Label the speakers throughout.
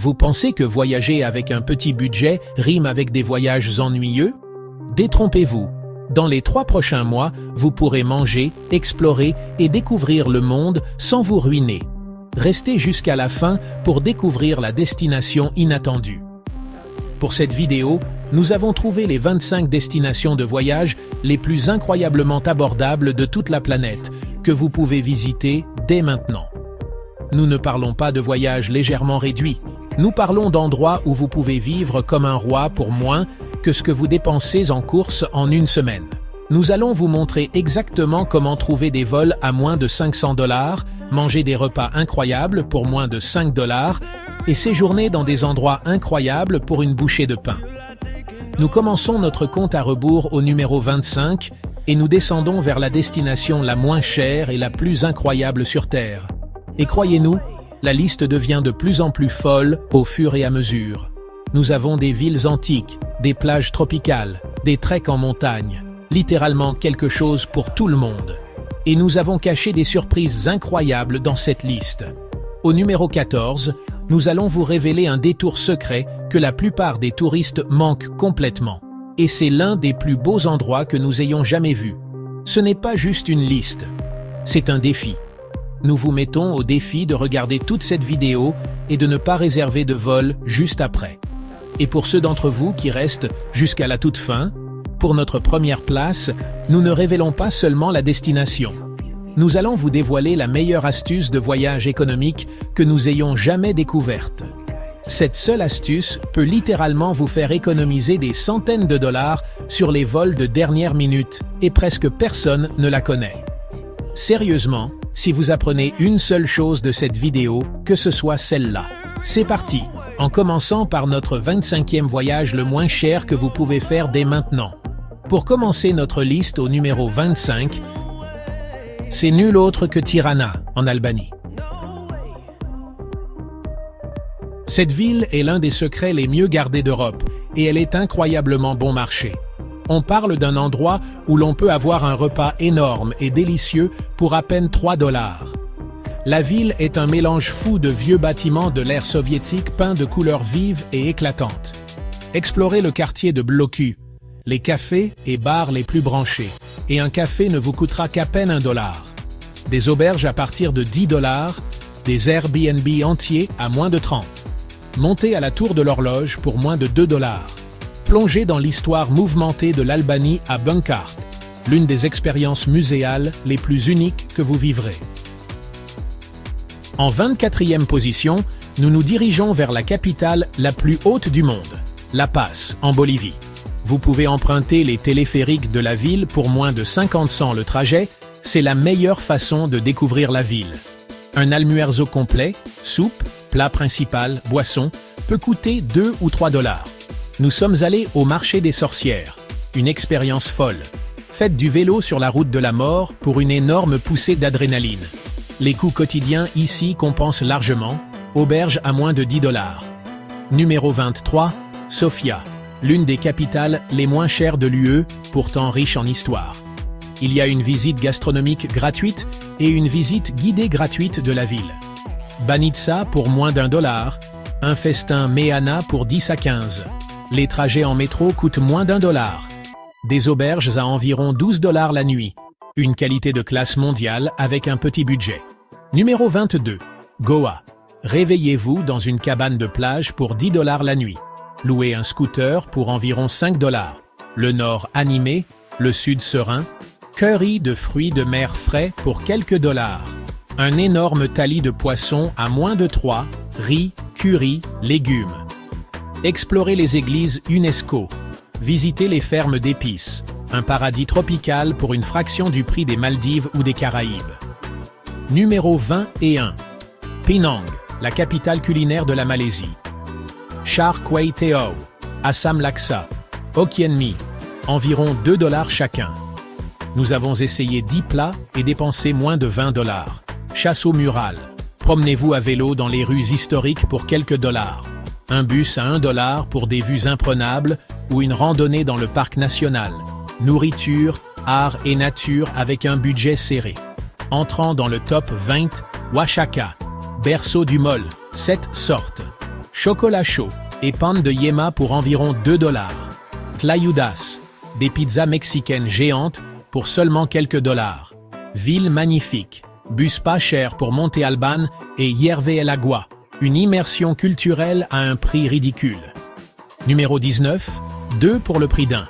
Speaker 1: Vous pensez que voyager avec un petit budget rime avec des voyages ennuyeux? Détrompez-vous. Dans les 3 prochains mois, vous pourrez manger, explorer et découvrir le monde sans vous ruiner. Restez jusqu'à la fin pour découvrir la destination inattendue. Pour cette vidéo, nous avons trouvé les 25 destinations de voyage les plus incroyablement abordables de toute la planète, que vous pouvez visiter dès maintenant. Nous ne parlons pas de voyages légèrement réduits. Nous parlons d'endroits où vous pouvez vivre comme un roi pour moins que ce que vous dépensez en courses en une semaine. Nous allons vous montrer exactement comment trouver des vols à moins de 500 $, manger des repas incroyables pour moins de 5 $ et séjourner dans des endroits incroyables pour une bouchée de pain. Nous commençons notre compte à rebours au numéro 25 et nous descendons vers la destination la moins chère et la plus incroyable sur Terre. Et croyez-nous, la liste devient de plus en plus folle au fur et à mesure. Nous avons des villes antiques, des plages tropicales, des treks en montagne, littéralement quelque chose pour tout le monde. Et nous avons caché des surprises incroyables dans cette liste. Au numéro 14, nous allons vous révéler un détour secret que la plupart des touristes manquent complètement. Et c'est l'un des plus beaux endroits que nous ayons jamais vus. Ce n'est pas juste une liste, c'est un défi. Nous vous mettons au défi de regarder toute cette vidéo et de ne pas réserver de vol juste après. Et pour ceux d'entre vous qui restent jusqu'à la toute fin, pour notre première place, nous ne révélons pas seulement la destination. Nous allons vous dévoiler la meilleure astuce de voyage économique que nous ayons jamais découverte. Cette seule astuce peut littéralement vous faire économiser des centaines de dollars sur les vols de dernière minute et presque personne ne la connaît. Sérieusement, si vous apprenez une seule chose de cette vidéo, que ce soit celle-là. C'est parti, en commençant par notre 25e voyage le moins cher que vous pouvez faire dès maintenant. Pour commencer notre liste au numéro 25, c'est nul autre que Tirana, en Albanie. Cette ville est l'un des secrets les mieux gardés d'Europe et elle est incroyablement bon marché. On parle d'un endroit où l'on peut avoir un repas énorme et délicieux pour à peine 3 $. La ville est un mélange fou de vieux bâtiments de l'ère soviétique peints de couleurs vives et éclatantes. Explorez le quartier de Bloku, les cafés et bars les plus branchés, et un café ne vous coûtera qu'à peine 1 $. Des auberges à partir de 10 $, des Airbnb entiers à moins de 30. Montez à la tour de l'horloge pour moins de 2 $. Plongez dans l'histoire mouvementée de l'Albanie à Bunkart, l'une des expériences muséales les plus uniques que vous vivrez. En 24e position, nous nous dirigeons vers la capitale la plus haute du monde, La Paz, en Bolivie. Vous pouvez emprunter les téléphériques de la ville pour moins de 50 cents le trajet, c'est la meilleure façon de découvrir la ville. Un almuerzo complet, soupe, plat principal, boisson, peut coûter 2 ou 3 $. Nous sommes allés au marché des sorcières, une expérience folle. Faites du vélo sur la route de la mort pour une énorme poussée d'adrénaline. Les coûts quotidiens ici compensent largement, auberge à moins de 10 $. Numéro 23, Sofia, l'une des capitales les moins chères de l'UE, pourtant riche en histoire. Il y a une visite gastronomique gratuite et une visite guidée gratuite de la ville. Banitsa pour moins d'1 $, un festin Meana pour 10 à 15. Les trajets en métro coûtent moins d'1 $. Des auberges à environ 12 $ la nuit. Une qualité de classe mondiale avec un petit budget. Numéro 22. Goa. Réveillez-vous dans une cabane de plage pour 10 $ la nuit. Louez un scooter pour environ 5 $. Le nord animé, le sud serein. Curry de fruits de mer frais pour quelques dollars. Un énorme thalis de poissons à moins de 3, riz, curry, légumes. Explorez les églises UNESCO. Visitez les fermes d'épices. Un paradis tropical pour une fraction du prix des Maldives ou des Caraïbes. Numéro 21. Penang, la capitale culinaire de la Malaisie. Char Kway Teow, Assam Laksa, Hokkien Mee, environ 2 $ chacun. Nous avons essayé 10 plats et dépensé moins de 20 $. Chasse aux murales. Promenez-vous à vélo dans les rues historiques pour quelques dollars. Un bus à 1 $ pour des vues imprenables ou une randonnée dans le parc national. Nourriture, art et nature avec un budget serré. Entrant dans le top 20, Oaxaca, berceau du mol, 7 sortes. chocolat chaud et pan de yema pour environ 2 $. Tlayudas, des pizzas mexicaines géantes pour seulement quelques dollars. Ville magnifique, bus pas cher pour Monte Alban et Hierve el Agua, une immersion culturelle à un prix ridicule. Numéro 19, 2 pour le prix d'un.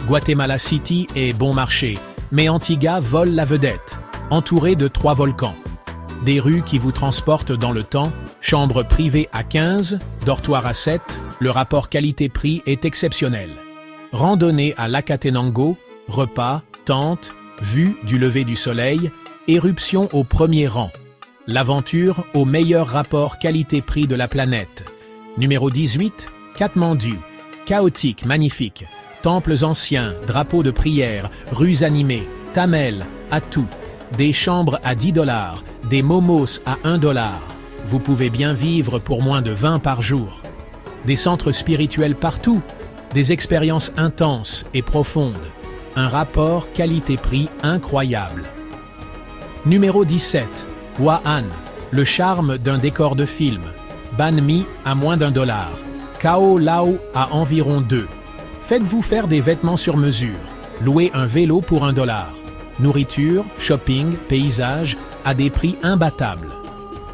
Speaker 1: Guatemala City est bon marché, mais Antigua vole la vedette, entouré de 3 volcans. Des rues qui vous transportent dans le temps, chambre privée à 15, dortoir à 7, le rapport qualité-prix est exceptionnel. Randonnée à Lacatenango, repas, tente, vue du lever du soleil, éruption au premier rang. L'aventure au meilleur rapport qualité-prix de la planète. Numéro 18, Katmandou, chaotique, magnifique. Temples anciens, drapeaux de prière, rues animées, Tamel, Atou, des chambres à 10 $, des momos à 1 $. Vous pouvez bien vivre pour moins de 20 par jour. Des centres spirituels partout, des expériences intenses et profondes. Un rapport qualité-prix incroyable. Numéro 17, Hua-An, le charme d'un décor de film. Banh Mi à moins d'1 $. Khao Lao à environ 2. Faites-vous faire des vêtements sur mesure. Louez un vélo pour 1 $. Nourriture, shopping, paysage à des prix imbattables.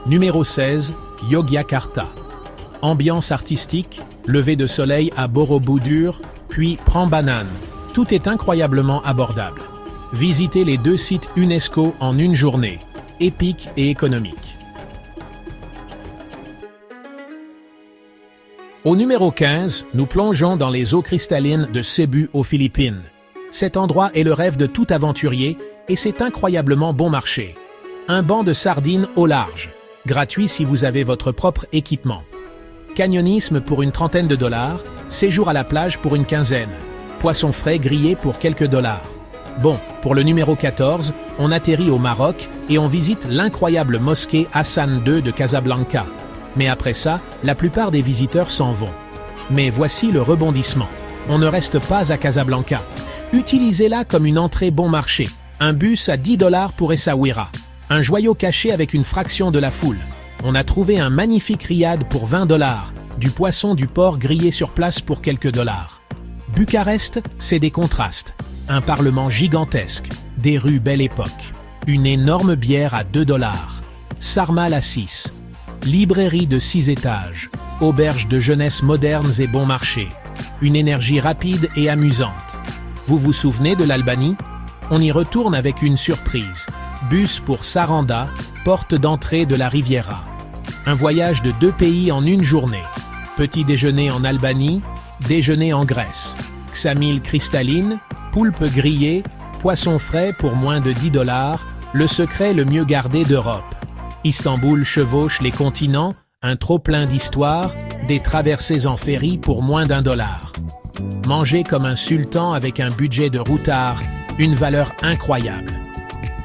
Speaker 1: Numéro 16, Yogyakarta. Ambiance artistique, lever de soleil à Borobudur, puis Prambanan. Tout est incroyablement abordable. Visitez les 2 sites UNESCO en une journée, épique et économique. Au numéro 15, nous plongeons dans les eaux cristallines de Cebu aux Philippines. Cet endroit est le rêve de tout aventurier et c'est incroyablement bon marché. Un banc de sardines au large, gratuit si vous avez votre propre équipement. Canyonisme pour une trentaine de $, séjour à la plage pour une quinzaine. Poissons frais grillés pour quelques dollars. Bon, pour le numéro 14, on atterrit au Maroc et on visite l'incroyable mosquée Hassan II de Casablanca. Mais après ça, la plupart des visiteurs s'en vont. Mais voici le rebondissement. On ne reste pas à Casablanca. Utilisez-la comme une entrée bon marché. Un bus à 10 $ pour Essaouira. Un joyau caché avec une fraction de la foule. On a trouvé un magnifique riad pour 20 $. Du poisson du port grillé sur place pour quelques dollars. Bucarest, c'est des contrastes. Un parlement gigantesque. Des rues belle époque. Une énorme bière à 2 $. Sarmal à 6. Librairie de 6 étages. Auberge de jeunesse modernes et bon marché. Une énergie rapide et amusante. Vous vous souvenez de l'Albanie? On y retourne avec une surprise. Bus pour Saranda, porte d'entrée de la Riviera. Un voyage de 2 pays en une journée. Petit déjeuner en Albanie, déjeuner en Grèce. Xamil cristalline, poulpe grillé, poisson frais pour moins de 10 $, le secret le mieux gardé d'Europe. Istanbul chevauche les continents, un trop-plein d'histoire, des traversées en ferry pour moins d'1 $. Manger comme un sultan avec un budget de routard, une valeur incroyable.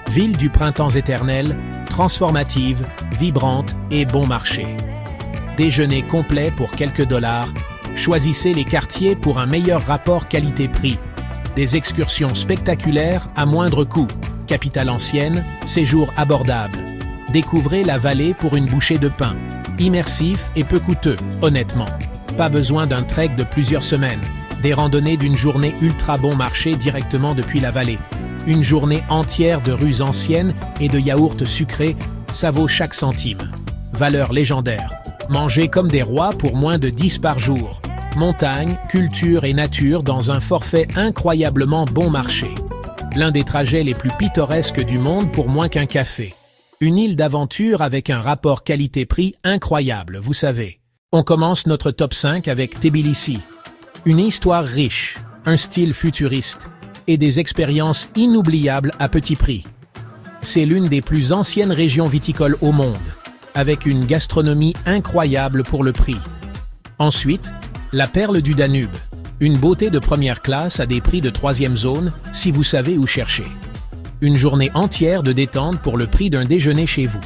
Speaker 1: Ville du printemps éternel, transformative, vibrante et bon marché. Déjeuner complet pour quelques dollars. Choisissez les quartiers pour un meilleur rapport qualité-prix. Des excursions spectaculaires à moindre coût. Capitale ancienne, séjour abordable. Découvrez la vallée pour une bouchée de pain. Immersif et peu coûteux, honnêtement. Pas besoin d'un trek de plusieurs semaines. Des randonnées d'une journée ultra bon marché directement depuis la vallée. Une journée entière de rues anciennes et de yaourts sucrés, ça vaut chaque centime. Valeur légendaire. Manger comme des rois pour moins de 10 par jour. Montagne, culture et nature dans un forfait incroyablement bon marché. L'un des trajets les plus pittoresques du monde pour moins qu'un café. Une île d'aventure avec un rapport qualité-prix incroyable, vous savez. On commence notre top 5 avec Tbilissi. Une histoire riche, un style futuriste et des expériences inoubliables à petit prix. C'est l'une des plus anciennes régions viticoles au monde, avec une gastronomie incroyable pour le prix. Ensuite, la perle du Danube, une beauté de première classe à des prix de 3e zone si vous savez où chercher. Une journée entière de détente pour le prix d'un déjeuner chez vous.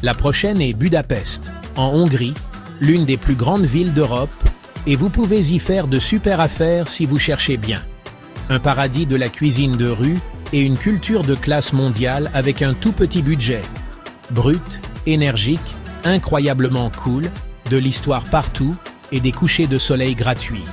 Speaker 1: La prochaine est Budapest, en Hongrie, l'une des plus grandes villes d'Europe, et vous pouvez y faire de super affaires si vous cherchez bien. Un paradis de la cuisine de rue et une culture de classe mondiale avec un tout petit budget. Brut, énergique, incroyablement cool, de l'histoire partout et des couchers de soleil gratuits.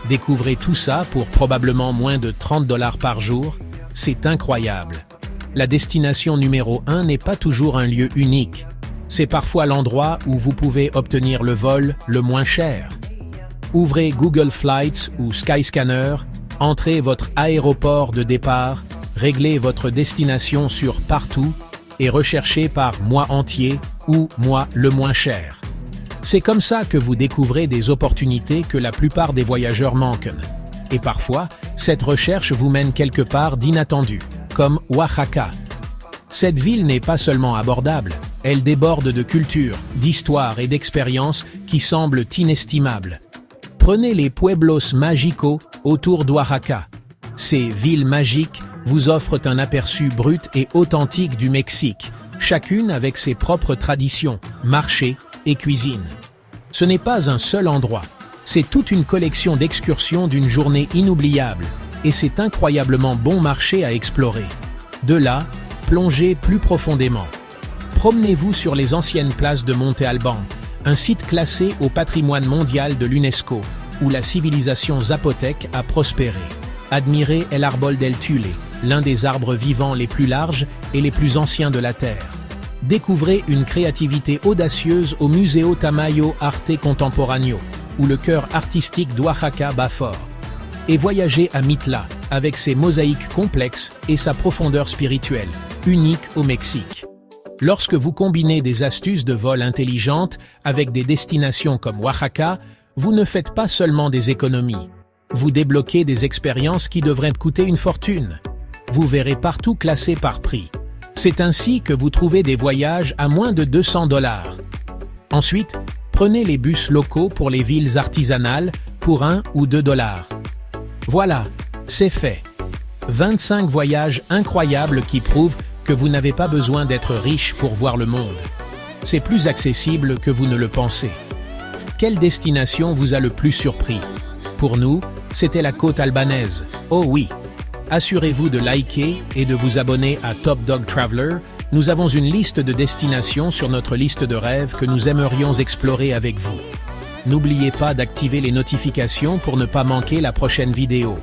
Speaker 1: Découvrez tout ça pour probablement moins de 30 $ par jour. C'est incroyable. La destination numéro 1 n'est pas toujours un lieu unique. C'est parfois l'endroit où vous pouvez obtenir le vol le moins cher. Ouvrez Google Flights ou Skyscanner, entrez votre aéroport de départ, réglez votre destination sur Partout et recherchez par mois entier ou mois le moins cher. C'est comme ça que vous découvrez des opportunités que la plupart des voyageurs manquent. Et parfois, cette recherche vous mène quelque part d'inattendu, comme Oaxaca. Cette ville n'est pas seulement abordable, elle déborde de culture, d'histoire et d'expériences qui semblent inestimables. Prenez les pueblos mágicos autour d'Oaxaca. Ces villes magiques vous offrent un aperçu brut et authentique du Mexique, chacune avec ses propres traditions, marchés et cuisine. Ce n'est pas un seul endroit, c'est toute une collection d'excursions d'une journée inoubliable, et c'est incroyablement bon marché à explorer. De là, plongez plus profondément. Promenez-vous sur les anciennes places de Monte Alban, un site classé au patrimoine mondial de l'UNESCO, où la civilisation zapotèque a prospéré. Admirez El Árbol del Tule, l'un des arbres vivants les plus larges et les plus anciens de la Terre. Découvrez une créativité audacieuse au Museo Tamayo Arte Contemporáneo, où le cœur artistique d'Oaxaca bat fort. Et voyagez à Mitla, avec ses mosaïques complexes et sa profondeur spirituelle, unique au Mexique. Lorsque vous combinez des astuces de vol intelligentes avec des destinations comme Oaxaca, vous ne faites pas seulement des économies. Vous débloquez des expériences qui devraient coûter une fortune. Vous verrez partout classé par prix. C'est ainsi que vous trouvez des voyages à moins de 200 $. Ensuite, prenez les bus locaux pour les villes artisanales pour 1 ou 2 $. Voilà, c'est fait. 25 voyages incroyables qui prouvent que vous n'avez pas besoin d'être riche pour voir le monde. C'est plus accessible que vous ne le pensez. Quelle destination vous a le plus surpris? Pour nous, c'était la côte albanaise. Oh oui! Assurez-vous de liker et de vous abonner à Top Dog Traveler. Nous avons une liste de destinations sur notre liste de rêves que nous aimerions explorer avec vous. N'oubliez pas d'activer les notifications pour ne pas manquer la prochaine vidéo.